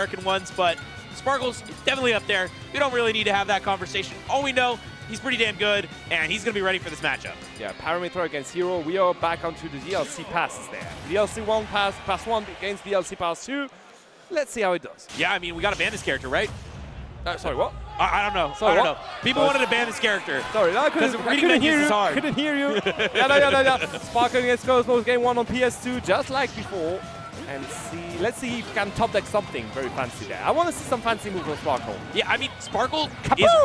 American ones, but Sparkle's definitely up there. We don't really need to have that conversation. All we know, he's pretty damn good, and he's going to be ready for this matchup. Yeah, Pyra against Hero. We are back onto the DLC passes there. DLC 1 pass 1 against DLC pass 2. Let's see how it does. Yeah, I mean, we got to ban this character, right? Sorry, what? I don't know. Sorry, I don't know. what? People wanted to ban this character. Sorry, I Because couldn't reading menus hear is you. hard. Couldn't hear you. yeah. Sparkle against Cosmos, game 1 on PS2, just like before. And let's see if he can top deck something very fancy there. I want to see some fancy moves on Sparkle. Yeah, I mean, Sparkle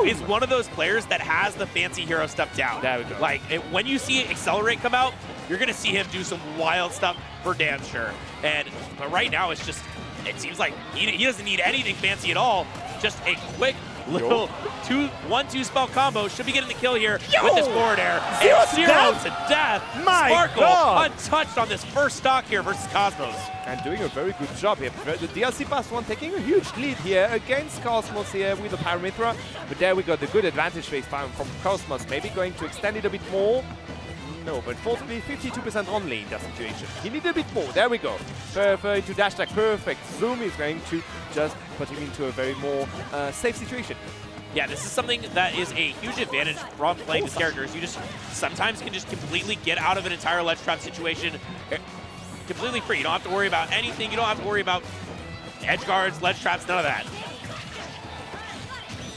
is one of those players that has the fancy hero stuff down. There we go. Like, when you see Accelerate come out, you're going to see him do some wild stuff for damn sure. But right now, it's just, it seems like he doesn't need anything fancy at all. Just a quick little 1-2 spell combo. Should be getting the kill here with this forward air. Zero to death. My Sparkle God. untouched on this first stock here versus Cosmos. And doing a very good job here. The DLC Pass 1 taking a huge lead here against Cosmos here with the Mythra. But there we got the good advantage phase time from Cosmos. Maybe going to extend it a bit more. No, but fortunately 52% only in that situation. He needed a bit more. There we go. Further into dash attack. Perfect. Zoom is going to just put him into a very more safe situation. Yeah, this is something that is a huge advantage from playing this character. Is you just sometimes can just completely get out of an entire ledge trap situation completely free. You don't have to worry about anything. You don't have to worry about edge guards, ledge traps, none of that.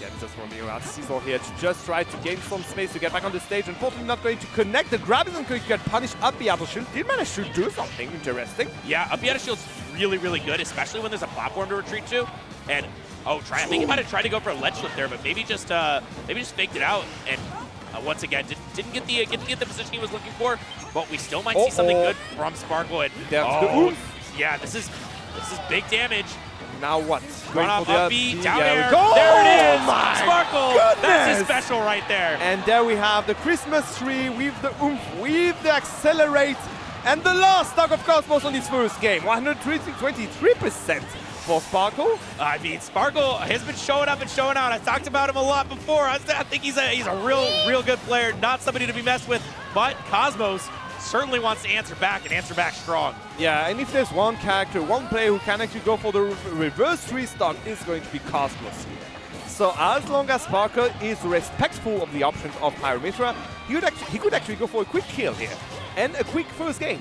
Yeah, just running around Caesar here to just try to gain some space to get back on the stage. Unfortunately, not going to connect. The grab isn't going to get punished. Up the shield did manage to do something interesting. Yeah, up the shield's really, really good, especially when there's a platform to retreat to. And I think he might have tried to go for a ledge flip there, but maybe just faked it out. And once again, didn't get the position he was looking for. But we still might see something good from Sparkle. And yeah, this is big damage. Now what? Run off up B, down air. Go. There it is. Oh Sparkle. Goodness. That's his special right there. And there we have the Christmas tree with the oomph, with the accelerate, and the last stock of Cosmos on this first game. 123% for Sparkle. I mean, Sparkle has been showing up and showing out. I talked about him a lot before. I think he's a real good player, not somebody to be messed with. But Cosmos certainly wants to answer back and answer back strong. Yeah, and if there's one character, one player who can actually go for the reverse 3 stock, it's going to be Cosmos. So as long as Sparkle is respectful of the options of Mythra, he could actually go for a quick kill here and a quick first game.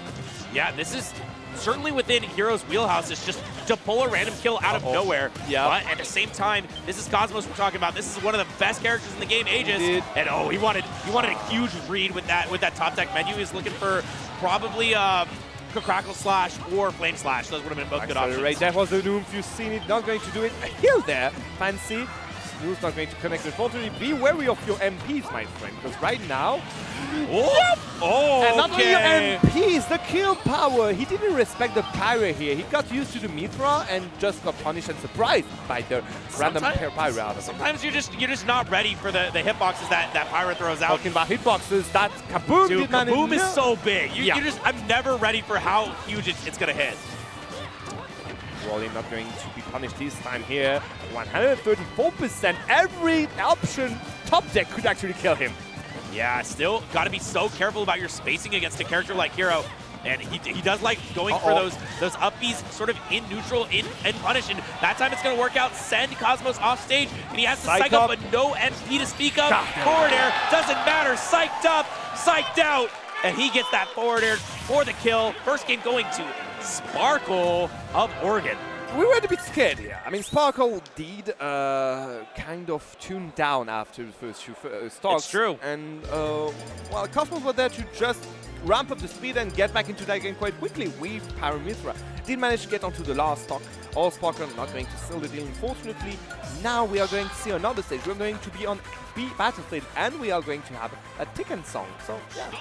Yeah, this is certainly within Hero's wheelhouse. It's just to pull a random kill out of nowhere. Yeah. But at the same time, this is Cosmos we're talking about. This is one of the best characters in the game, Aegis. And he wanted a huge read with that top deck menu. He's looking for probably Crackle Slash or Flame Slash. Those would have been both good options. Right, that was the oomph. You've seen it. Not going to do it. A heal there. Fancy. Snoo's not going to connect. Unfortunately, be wary of your MPs, my friend, because right now. And not only your MPs, the kill power. He didn't respect the Pyra here. He got used to the Mythra and just got punished and surprised by the random Pyra. Sometimes you're just not ready for the hitboxes that Pyra throws out. Talking about hitboxes, that Kaboom! Dude, Kaboom is so big. I'm never ready for how huge it's gonna hit. Wally not going to be punished this time here. 134%. Every option top deck could actually kill him. Yeah, still got to be so careful about your spacing against a character like Hero. And he does like going for those up Bs sort of in neutral and punish. And that time it's going to work out. Send Cosmos off stage. And he has to psych up, but no MP to speak of. Forward air doesn't matter. Psyched up, psyched out. And he gets that forward air for the kill. First game going to Sparkle of Oregon. We were a bit scared here. I mean, Sparkle did kind of tune down after the first few stocks. It's true. And, well, Cosmos were there to just ramp up the speed and get back into that game quite quickly with Mythra. Did manage to get onto the last stock. All Sparkle not going to seal the deal, unfortunately. Now we are going to see another stage. We're going to be on B battle stage, and we are going to have a Tekken song. So, yeah.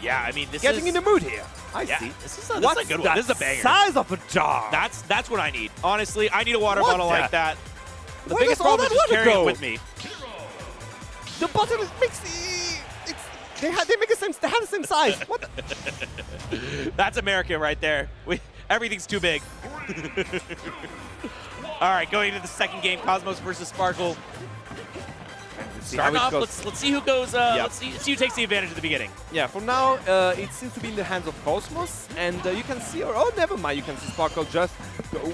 Yeah, I mean, this Getting in the mood here. I see. This is a good one. This is a banger. Size of a jar. That's what I need. Honestly, I need a water bottle like that. The Where biggest does all problem is that just water carrying go? it with me. The bottle is mixed. They have the same size. What? That's American right there. Everything's too big. All right, going into the second game, Cosmos versus Sparkle. And Starting off, let's see who goes. Let's see who takes the advantage at the beginning. Yeah, for now, it seems to be in the hands of Cosmos, and you can see, oh, never mind, you can see Sparkle just.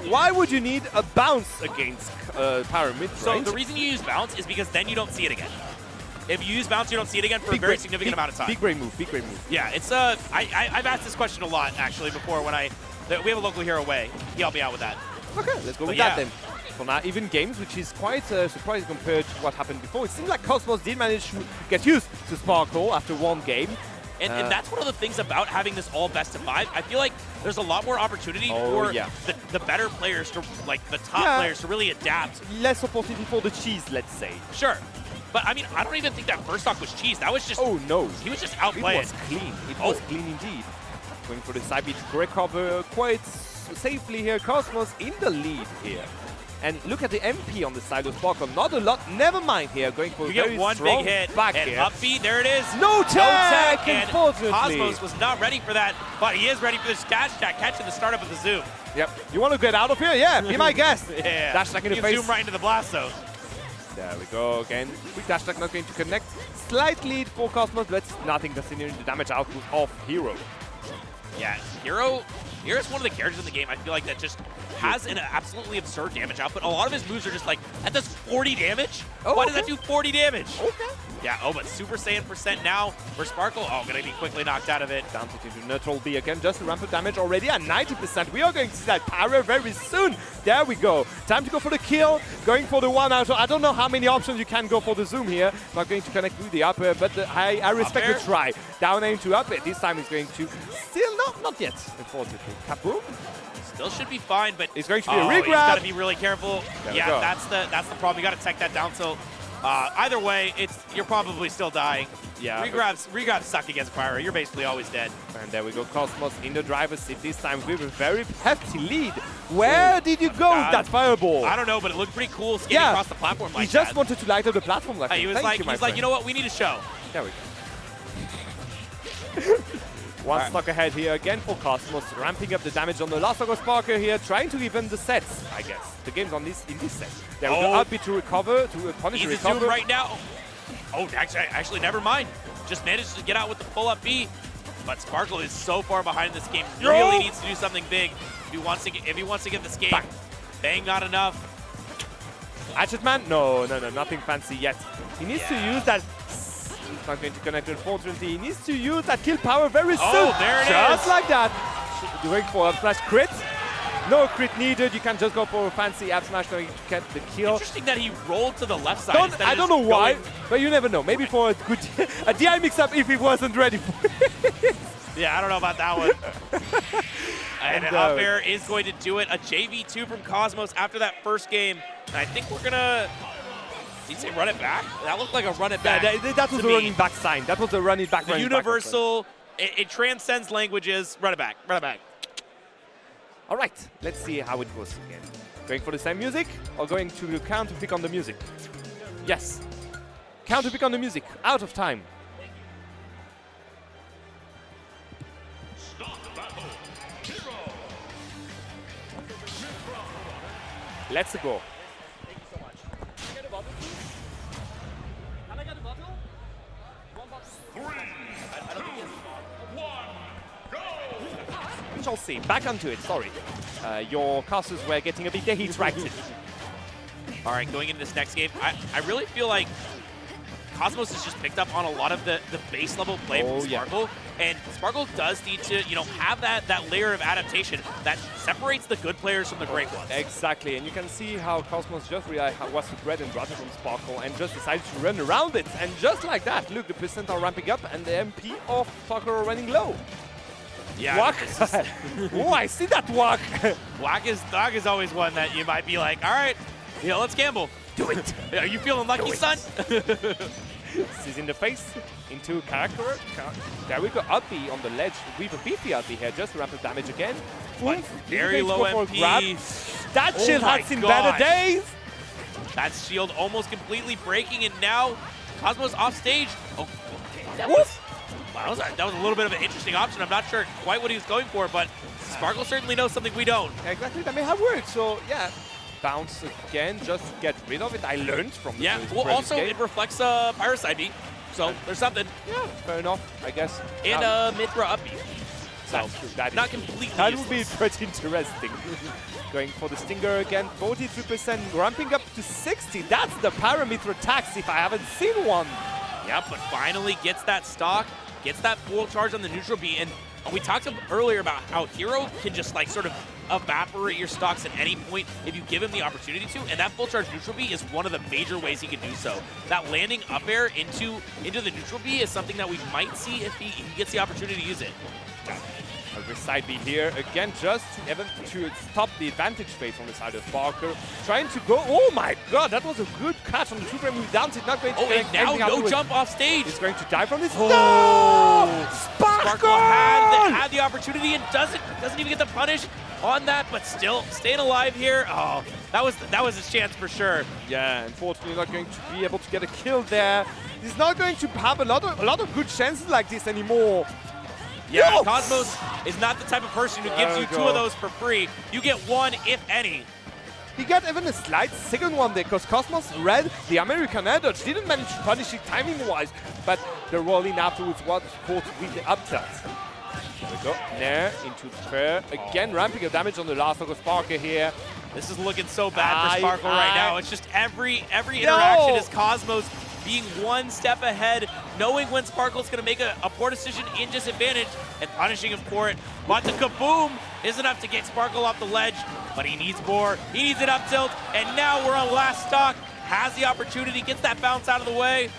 Why would you need a bounce against Pyra mid-range? So the reason you use bounce is because then you don't see it again. If you use bounce, you don't see it again for a very significant amount of time. Big brain move, big brain move. Yeah, it's I've asked this question a lot actually before when we have a local hero away. He helped me out with that. Okay, let's go with that then. For now, even games, which is quite surprising compared to what happened before. It seems like Cosmos did manage to get used to Sparkle after one game. And that's one of the things about having this all best of 5. I feel like there's a lot more opportunity for the better players to, like the top players to really adapt. Less opportunity for the cheese, let's say. Sure. But I mean, I don't even think that first stock was cheese. That was just. Oh no. He was just outplayed. It was clean. It was clean indeed. Going for the side beat to recover quite safely here. Cosmos in the lead here. And look at the MP on the side of Sparkle. Not a lot. Never mind here. Going for a very one strong big hit. back and here. Up B, there it is. No tech, and unfortunately. Cosmos was not ready for that, but he is ready for this dash attack, catching the startup of the zoom. Yep. You want to get out of here? Yeah, be my guest. Yeah. Dash attack in the face. Zoom right into the blast zone. There we go again. Quick dash attack not going to connect. Slight lead for Cosmos, but nothing considering the damage output of Hero. Yeah, Hero's one of the characters in the game I feel like that just has an absolutely absurd damage output. A lot of his moves are just like, that does 40 damage? Oh, Why does that do 40 damage? Okay. Yeah, oh, but Super Saiyan % now for Sparkle. Oh, gonna be quickly knocked out of it. Down to neutral B again, just a rampant damage already at 90%. We are going to see that Pyra very soon. There we go. Time to go for the kill. Going for the one out. I don't know how many options you can go for the zoom here. Not going to connect with the upper, but I respect the try. Down aim to up it. This time he's going to still not yet, unfortunately. Kaboom. Still should be fine, but it's going to be a regrab. He's got to be really careful. There yeah, that's the problem. You got to tech that down tilt. Either way, you're probably still dying. Yeah. Regrabs suck against Pyra. You're basically always dead. And there we go. Cosmos in the driver's seat this time with a very hefty lead. Where did you go with that fireball? I don't know, but it looked pretty cool skating across the platform like that. He just wanted to light up the platform like that. He was like, you know what? We need a show. There we go. One stock ahead here again for Cosmos, ramping up the damage on the last stock of Sparker here, trying to even the sets, I guess. The game's in this set. There we go, up B to recover, to punish Easy recover. Zoom right now. Oh, actually, never mind. Just managed to get out with the full up B. But Sparkle is so far behind this game. Really needs to do something big if he wants to get this game. Bang, not enough. Hatchet Man? No, nothing fancy yet. He needs to use that. He's not going to connect, unfortunately. He needs to use that kill power very soon. Oh, there it is. Just like that. Going for a flash crit. No crit needed. You can just go for a fancy up smash going to get the kill. Interesting that he rolled to the left side. I don't know why, but you never know. Maybe for a good a DI mix-up if he wasn't ready for it. Yeah, I don't know about that one. And up air is going to do it. A JV2 from Cosmos after that first game. And I think we're going to... Did you say run it back? That looked like a run it back. Yeah, that was a running back sign. That was a running back. The universal, it transcends languages. Run it back. Run it back. All right, let's see how it goes again. Going for the same music or going to counter pick on the music? Yes. Counter pick on the music. Out of time. Let's go. We shall see. Back onto it, sorry. Your casters were getting a bit dehydrated. All right, going into this next game, I really feel like Cosmos has just picked up on a lot of the base level play from Sparkle. And Sparkle does need to, have that layer of adaptation that separates the good players from the great ones. Exactly, and you can see how Cosmos just realized what's the bread and butter from Sparkle and just decided to run around it. And just like that, look, the percent are ramping up and the MP of Sparkle are running low. Yeah. Whack. Oh, I see that whack. Whack is always one that you might be like, all right, let's gamble. Do it. Are you feeling lucky, son? This is in the face, into character. There we go, Uppy on the ledge with a beefy Uppy here, just rapid damage again. Very low MP. That shield has seen better days. That shield almost completely breaking, and now Cosmos off stage. Oh, that was a little bit of an interesting option. I'm not sure quite what he was going for, but Sparkle certainly knows something we don't. Exactly, that may have worked. So yeah, bounce again just to get rid of it. I learned from the well, previous also game. it reflects Pyra side B, so there's something. Yeah, fair enough, I guess. And Mythra up B. So That's true. That not is completely That useless. would be pretty interesting. Going for the Stinger again, 43%, ramping up to 60. That's the Mythra tax if I haven't seen one. Yeah, but finally gets that stock, gets that full charge on the neutral B, and we talked earlier about how Hero can just like sort of evaporate your stocks at any point if you give him the opportunity to, and that full charge neutral B is one of the major ways he can do so. That landing up air into the neutral B is something that we might see if he gets the opportunity to use it. Over side B here again, just to stop the advantage phase on the side of Sparkle. Trying to go. Oh my god, that was a good catch on the 2-frame move down. It's not going to and now no jump off stage. He's going to die from this. Oh. No! Sparkle had the opportunity and doesn't even get the punish on that, but still staying alive here. Oh, that was his chance for sure. Yeah, unfortunately not going to be able to get a kill there. He's not going to have a lot of good chances like this anymore. Yeah, Yes! Cosmos is not the type of person who gives you two of those for free. You get one, if any. He got even a slight second one there because Cosmos read the American air dodge, didn't manage to punish it timing-wise, but the rolling afterwards was caught with the up tilt. There we go. Nair into Pyra. Again, ramping up damage on the last of Sparker here. This is looking so bad for Sparkle right now. It's just every interaction is Cosmos being one step ahead, knowing when Sparkle's going to make a poor decision in disadvantage and punishing him for it. But the kaboom is enough to get Sparkle off the ledge, but he needs more. He needs an up tilt, and now we're on last stock. Has the opportunity, gets that bounce out of the way.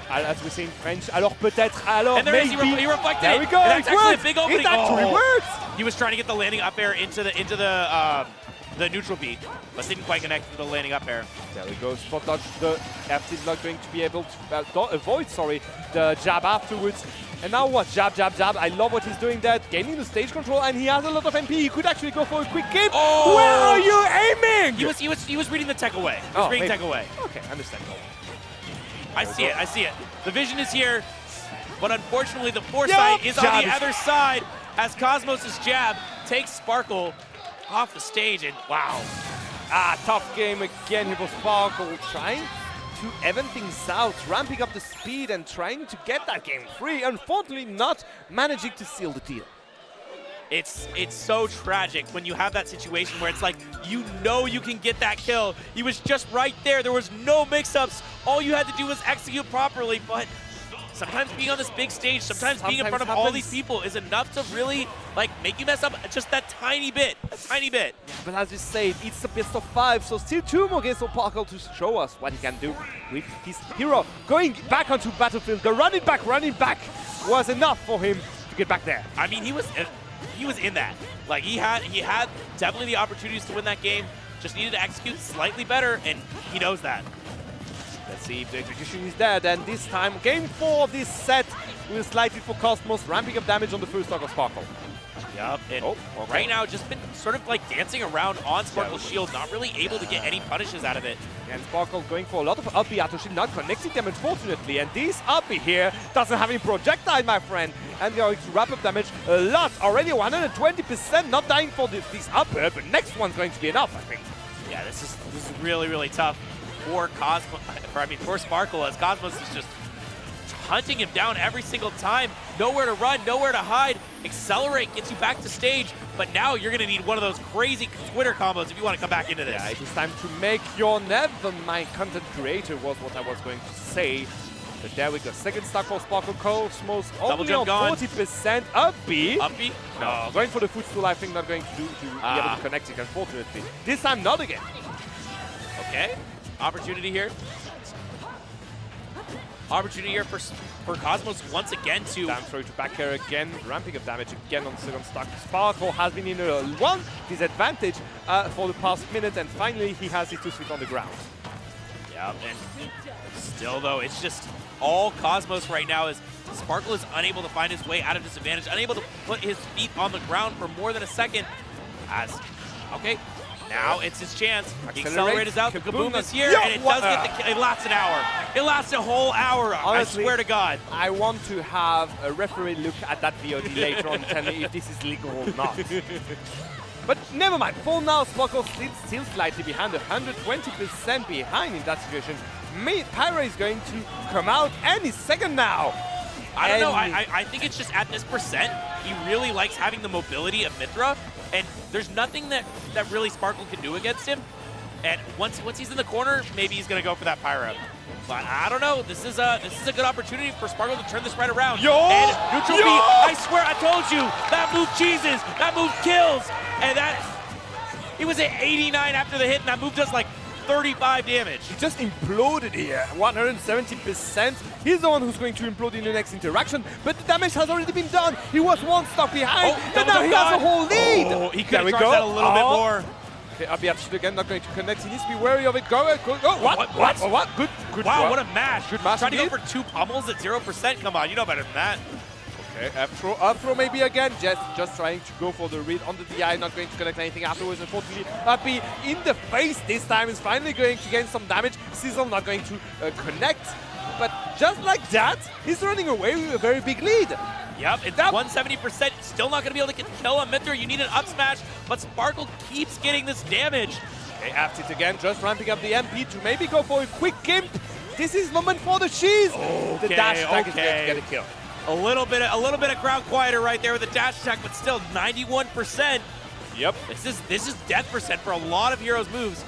As we say in French, alors peut-être, alors and there maybe. he reflected there it. we go. And that's it actually works. a big opening. It actually works. He was trying to get the landing up air into the neutral B, but didn't quite connect to the landing up air. There we go. Spot dodge. The F is not going to be able to avoid, the jab afterwards. And now what? Jab, jab, jab. I love what he's doing there. Gaining the stage control, and he has a lot of MP. He could actually go for a quick game. Oh! Where are you aiming? He was reading the tech away. He was reading tech away. Okay, understandable. I see it. The vision is here, but unfortunately the foresight is on the other side as Cosmos' jab takes Sparkle off the stage, and wow. Tough game again here for Sparkle, trying to even things out, ramping up the speed and trying to get that game free. Unfortunately, not managing to seal the deal. It's so tragic when you have that situation where it's like, you know you can get that kill. He was just right there. There was no mix-ups. All you had to do was execute properly, but sometimes being on this big stage, sometimes being in front of all these people is enough to really like make you mess up just that tiny bit, But as you say, it's the best of 5, so still 2 more games for Sparkle to show us what he can do with his hero. Going back onto battlefield, the running back was enough for him to get back there. I mean, he was in that. Like he had definitely the opportunities to win that game. Just needed to execute slightly better, and he knows that. Let's see if the execution is there. Then this time, game 4 of this set will slightly for Cosmos, ramping up damage on the first stock of Sparkle. Yep, and right now just been sort of like dancing around on Sparkle's shield, not really able to get any punishes out of it. And Sparkle going for a lot of up B after not connecting them, unfortunately. And this up B here doesn't have any projectile, my friend. And they're going to wrap up damage a lot. Already 120%, not dying for this up air, but next one's going to be enough, I think. Yeah, this is really, really tough for for Sparkle, as Cosmos is just hunting him down every single time. Nowhere to run, nowhere to hide. Accelerate gets you back to stage, but now you're going to need one of those crazy Twitter combos if you want to come back into this. Yeah, it is time to make your never my content creator was what I was going to say. But there we go. Second stock for Sparkle. Cosmos only on 40%. Up B. Up B? No, going for the footstool, I think not going to be able to connect it, unfortunately. This time not again. Okay. Opportunity here. Opportunity here for Cosmos once again to... Down throw to back air again, ramping up damage again on second stock. Sparkle has been in a 1 disadvantage for the past minute, and finally he has his 2 feet on the ground. Yeah, and still though, it's just all Cosmos right now is Sparkle is unable to find his way out of disadvantage, unable to put his feet on the ground for more than a second. Okay, now it's his chance. The accelerate is out, the kaboom is here, and it does get it lasts an hour. It lasts a whole hour, honestly, I swear to God. I want to have a referee look at that VOD later on and tell me if this is legal or not. But never mind. For now, Sparkle still slightly behind, 120% behind in that situation. Pyra is going to come out any second now. I don't know. I think it's just at this percent, he really likes having the mobility of Mythra, and there's nothing that really Sparkle can do against him. And once he's in the corner, maybe he's gonna go for that Pyra. But I don't know. This is a good opportunity for Sparkle to turn this right around. And neutral B, I swear, I told you that move cheeses, that move kills, and he was at 89 after the hit, and that move does like 35 damage. He just imploded here, 170%. He's the one who's going to implode in the next interaction, but the damage has already been done. He was one stock behind, and now he has a whole lead. Oh, he could have charged that a little bit more. Okay, adaptation again, not going to connect. He needs to be wary of it. Go. What? Good. Wow, what a mash. Good mash. Trying to go for 2 pummels at 0%. Come on, you know better than that. Okay, up throw maybe again. Just trying to go for the read on the DI, not going to connect anything afterwards. Unfortunately, Uppy in the face this time is finally going to gain some damage. Sizzle not going to connect. But just like that, he's running away with a very big lead. Yep, it's 170%. Still not going to be able to get the kill on Mythra. You need an up smash, but Sparkle keeps getting this damage. Okay, after it again, just ramping up the MP to maybe go for a quick gimp. This is moment for the cheese. The dash attack is going to get a kill. A little bit of crowd quieter right there with the dash attack, but still 91%. Yep. This is death percent for a lot of heroes' moves.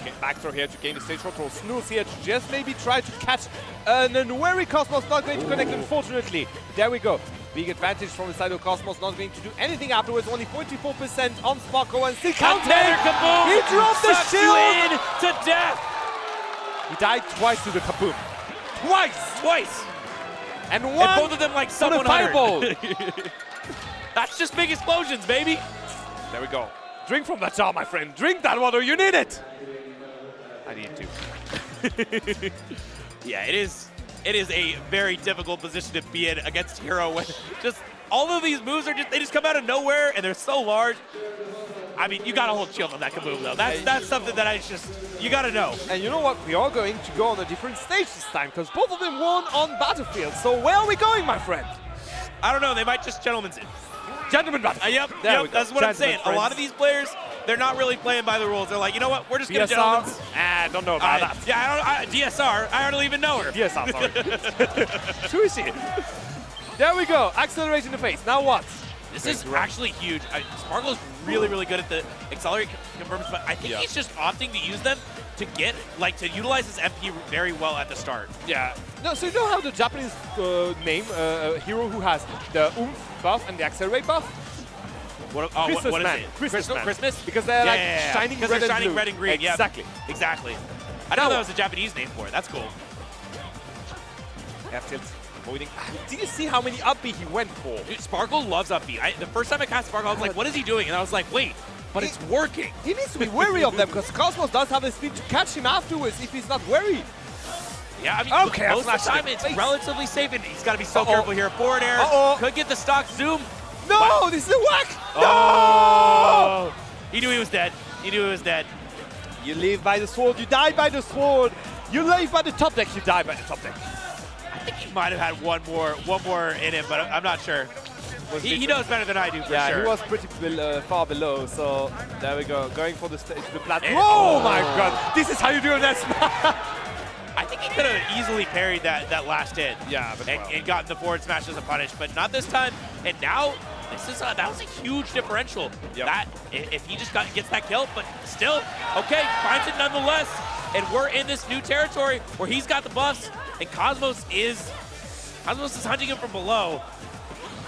Okay, back throw here to gain the stage control. Snooze here to just maybe try to catch an unwary Cosmos. Not going to connect, unfortunately. There we go. Big advantage from the side of Cosmos. Not going to do anything afterwards. Only 44% on Sparkle and still counter. Kaboom! He dropped the Sucks shield! you in to death! He died twice to the kaboom. Twice! And one and both of them like for the 100. fireball. That's just big explosions, baby. There we go. Drink from that jar, my friend. Drink that water. You need it. I need to. Yeah, it is a very difficult position to be in against Hero when just all of these moves they just come out of nowhere and they're so large. I mean, you gotta hold shield on that kaboom though. That's something that you gotta know. And you know what? We are going to go on a different stage this time because both of them won on Battlefield. So where are we going, my friend? I don't know. They might just gentlemen's in. Gentleman Battlefield. Yep. That's what I'm saying. A lot of these players, they're not really playing by the rules. They're like, you know what? We're just gonna gentlemen's. I don't know about that. Yeah, DSR. I don't even know her. DSR, sorry. Who is she? There we go. Accelerate in the face. Now what? This is actually huge. Sparkle's really good at the accelerate confirms, but I think he's just opting to use them to utilize his MP very well at the start. Yeah. No, so you know how the Japanese name hero who has the oomph buff and the accelerate buff? What is it? Christmas? Because they're shining red and green. Exactly. Yeah, exactly. I know that was a Japanese name for it. That's cool. F tilt. Avoiding. Did you see how many up B he went for? Dude, Sparkle loves up B. The first time I cast Sparkle, I was like, what is he doing? And I was like, wait, but it's working. He needs to be wary of them because Cosmos does have the speed to catch him afterwards if he's not wary. Yeah, I mean, most of the time it's relatively safe, and he's got to be so careful here. Forward air, could get the stock zoom. No, this is a whack! No! He knew he was dead. You live by the sword, you die by the sword. You live by the top deck, you die by the top deck. I think he might have had one more in him, but I'm not sure. He knows better than I do, for sure. Yeah, he was pretty far below, so there we go. Going for the platform. Oh my god, this is how you do it, that's I think he could have easily parried that last hit. Yeah, but and gotten the forward smash as a punish, but not this time. And now, that was a huge differential. Yep. That if he just gets that kill, but still, okay, finds it nonetheless. And we're in this new territory where he's got the buffs, and Cosmos is hunting him from below.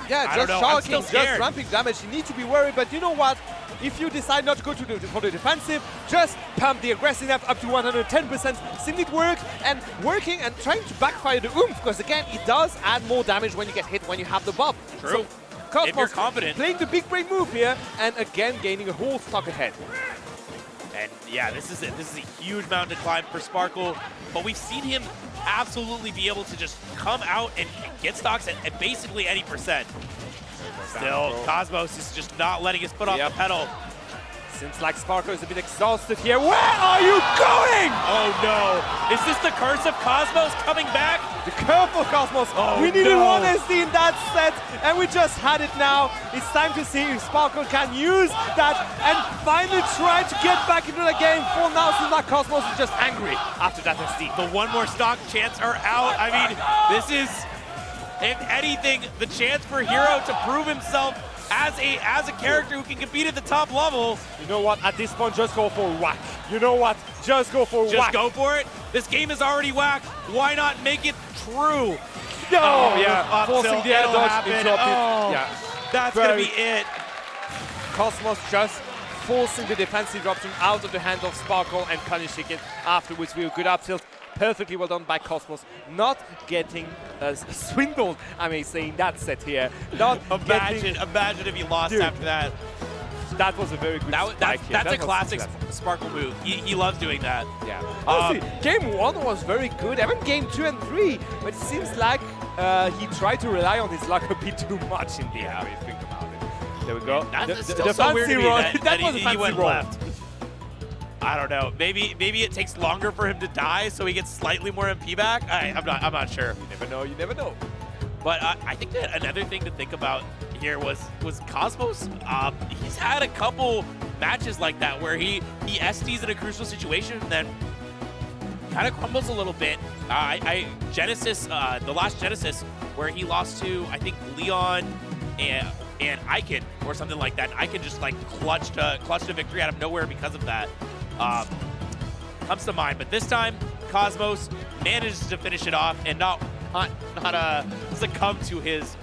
Yeah, just shocking, just ramping damage. You need to be worried, but you know what? If you decide not to go for the defensive, just pump the aggressive up to 110%. Seeing it work and working and trying to backfire the oomph, because again, it does add more damage when you get hit when you have the buff. True. So, Cosmos if you're confident. Playing the big brain move here, and again gaining a whole stock ahead. And yeah, this is a huge mountain to climb for Sparkle, but we've seen him absolutely be able to just come out and get stocks at basically any percent. Still, Cosmos is just not letting his foot off the pedal. Seems like Sparkle is a bit exhausted here. Where are you going? Oh no! Is this the curse of Cosmos coming back? The curve for Cosmos. Oh, we needed no. one SD in that set, and we just had it now. It's time to see if Sparkle can use that and finally try to get back into the game. For now, seems like Cosmos is just angry after that SD. The one more stock chance are out. I mean, this is, if anything, the chance for Hero to prove himself as a character who can compete at the top level. You know what? At this point, just go for whack. You know what? Just go for whack. Just go for it. This game is already whack. Why not make it true? No, Oh, yeah, up forcing tilt, the air it'll dodge, happen. interrupt it. Oh, Yeah, that's Very- gonna be it. Cosmos just forcing the defensive option out of the hand of Sparkle and punishing it afterwards with a good up tilt. Perfectly well done by Cosmos, not getting swindled, I may say, in that set here. Not Imagine if you lost Dude. after that. that was a very good spike here. That's That a was classic successful. Sparkle move. He loves doing that. Yeah. Honestly, game 1 was very good, even game 2 and 3, but it seems like he tried to rely on his luck a bit too much in the end, when you think about it. There we go. That's The still so weird to me roll. that was a he fancy went roll. left. I don't know. Maybe it takes longer for him to die, so he gets slightly more MP back. I'm not sure. You never know, you never know. But I think that another thing to think about here was Cosmos. He's had a couple matches like that where he SDs in a crucial situation and then kind of crumbles a little bit. Genesis, the last Genesis, where he lost to, I think, Leon and Icon or something like that. And Icon just like clutched a victory out of nowhere because of that. Comes to mind, but this time Cosmos manages to finish it off and not succumb to his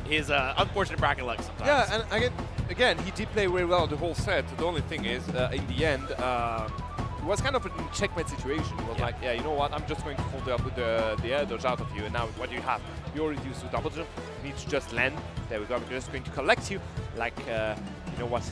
unfortunate bracket luck sometimes. Yeah, and again, he did play very well the whole set. The only thing is, in the end, it was kind of a checkmate situation. It was like, yeah, you know what, I'm just going to follow up with the air dodge out of you, and now what do you have? You already used the double jump, you need to just land. There we go, I'm just going to collect you like, you know what,